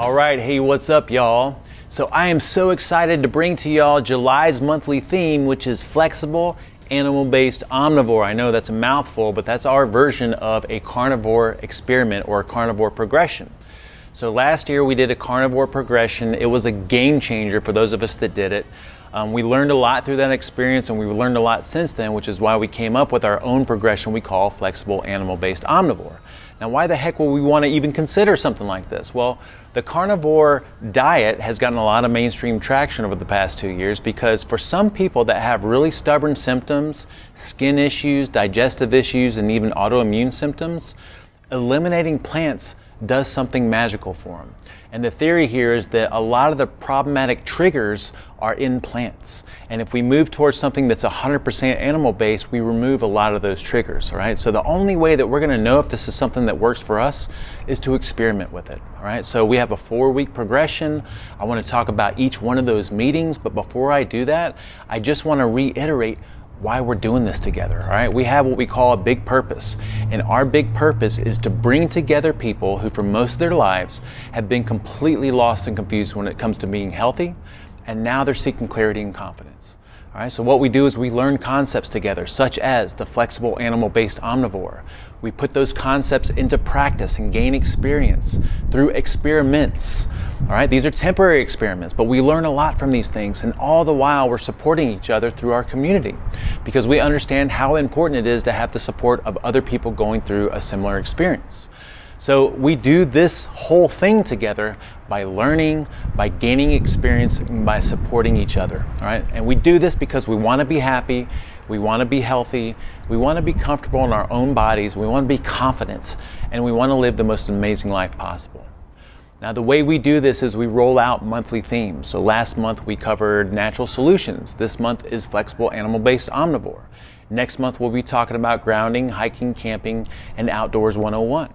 All right, hey, what's up, y'all? So I am so excited to bring to y'all July's monthly theme, which is flexible, animal-based omnivore. I know that's a mouthful, but that's our version of a carnivore experiment or a carnivore progression. So last year we did a carnivore progression. It was a game changer for those of us that did it. We learned a lot through that experience, and we've learned a lot since then, which is why we came up with our own progression we call flexible animal-based omnivore. Now, why the heck would we want to even consider something like this? Well, the carnivore diet has gotten a lot of mainstream traction over the past 2 years because for some people that have really stubborn symptoms, skin issues, digestive issues, and even autoimmune symptoms, eliminating plants does something magical for them. And the theory here is that a lot of the problematic triggers are in plants. And if we move towards something that's 100% animal-based, we remove a lot of those triggers, all right? So the only way that we're gonna know if this is something that works for us is to experiment with it, all right? So we have a 4-week progression. I wanna talk about each one of those meetings, but before I do that, I just wanna reiterate why we're doing this together, all right? We have what we call a big purpose, and our big purpose is to bring together people who for most of their lives have been completely lost and confused when it comes to being healthy, and now they're seeking clarity and confidence. All right, so what we do is we learn concepts together, such as the flexible animal-based omnivore. We put those concepts into practice and gain experience through experiments. All right, these are temporary experiments, but we learn a lot from these things, and all the while we're supporting each other through our community because we understand how important it is to have the support of other people going through a similar experience. So we do this whole thing together by learning, by gaining experience, and by supporting each other, all right? And we do this because we want to be happy, we want to be healthy, we want to be comfortable in our own bodies, we want to be confident, and we want to live the most amazing life possible. Now, the way we do this is we roll out monthly themes. So last month we covered natural solutions. This month is flexible animal-based omnivore. Next month we'll be talking about grounding, hiking, camping, and outdoors 101.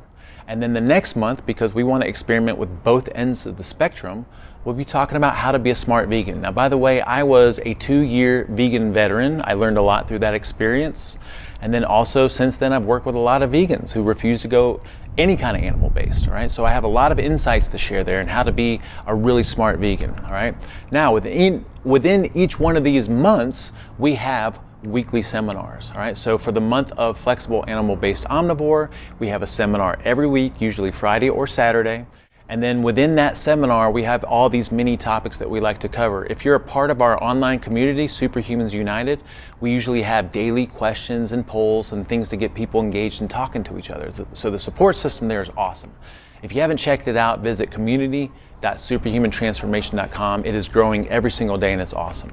And then the next month, because we want to experiment with both ends of the spectrum, we'll be talking about how to be a smart vegan. Now, by the way, I was a 2-year vegan veteran. I learned a lot through that experience. And then also, since then, I've worked with a lot of vegans who refuse to go any kind of animal-based, all right? So I have a lot of insights to share there and how to be a really smart vegan, all right? Now, within each one of these months, we have weekly seminars, all right? So for the month of flexible animal-based omnivore, we have a seminar every week, usually Friday or Saturday. And then within that seminar, we have all these mini topics that we like to cover. If you're a part of our online community, SuperHumans United, we usually have daily questions and polls and things to get people engaged and talking to each other. So the support system there is awesome. If you haven't checked it out, visit community.superhumantransformation.com. It is growing every single day and it's awesome.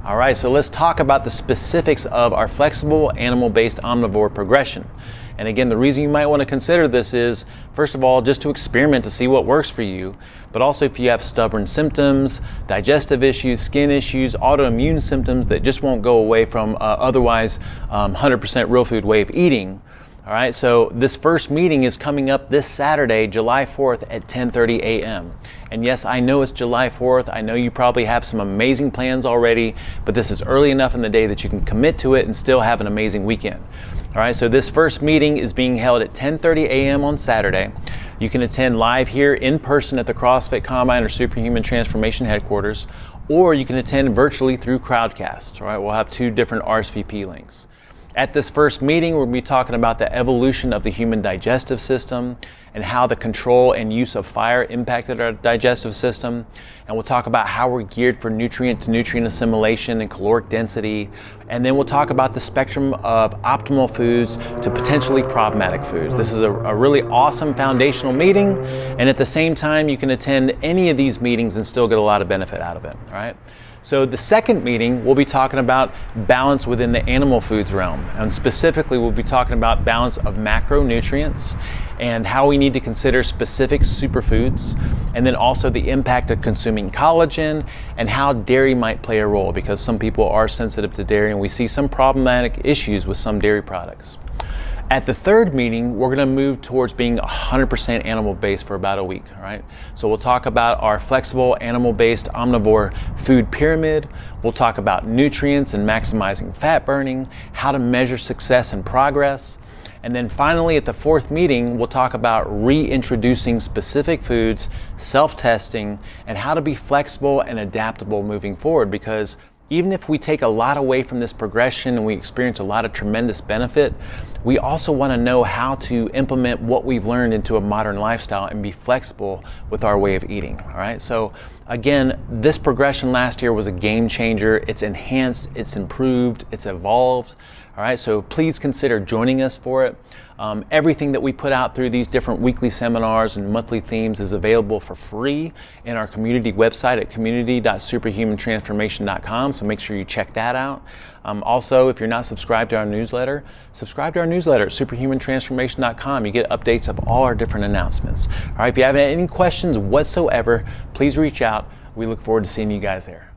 All right, so let's talk about the specifics of our flexible animal-based omnivore progression. And again, the reason you might want to consider this is, first of all, just to experiment to see what works for you, but also if you have stubborn symptoms, digestive issues, skin issues, autoimmune symptoms that just won't go away from otherwise 100% real food way of eating. All right, so this first meeting is coming up this Saturday, July 4th at 10:30 a.m. And yes, I know it's July 4th. I know you probably have some amazing plans already, but this is early enough in the day that you can commit to it and still have an amazing weekend. All right, so this first meeting is being held at 10:30 a.m. on Saturday. You can attend live here in person at the CrossFit Combine or Superhuman Transformation headquarters, or you can attend virtually through Crowdcast. All right, we'll have 2 different RSVP links. At this first meeting, we'll be talking about the evolution of the human digestive system and how the control and use of fire impacted our digestive system. And we'll talk about how we're geared for nutrient to nutrient assimilation and caloric density. And then we'll talk about the spectrum of optimal foods to potentially problematic foods. This is a really awesome foundational meeting. And at the same time, you can attend any of these meetings and still get a lot of benefit out of it, all right? So the second meeting, we'll be talking about balance within the animal foods realm. And specifically, we'll be talking about balance of macronutrients and how we need to consider specific superfoods, and then also the impact of consuming collagen and how dairy might play a role, because some people are sensitive to dairy and we see some problematic issues with some dairy products. At the third meeting, we're gonna move towards being 100% animal-based for about a week, all right? So we'll talk about our flexible animal-based omnivore food pyramid. We'll talk about nutrients and maximizing fat burning, how to measure success and progress. And then finally, at the fourth meeting, we'll talk about reintroducing specific foods, self-testing, and how to be flexible and adaptable moving forward, because even if we take a lot away from this progression and we experience a lot of tremendous benefit, we also want to know how to implement what we've learned into a modern lifestyle and be flexible with our way of eating, all right? So again, this progression last year was a game changer. It's enhanced, it's improved, it's evolved, all right? So please consider joining us for it. Everything that we put out through these different weekly seminars and monthly themes is available for free in our community website at community.superhumantransformation.com, so make sure you check that out. Also, if you're not subscribed to our newsletter, subscribe to our newsletter at superhumantransformation.com. You get updates of all our different announcements. All right, if you have any questions whatsoever, please reach out. We look forward to seeing you guys there.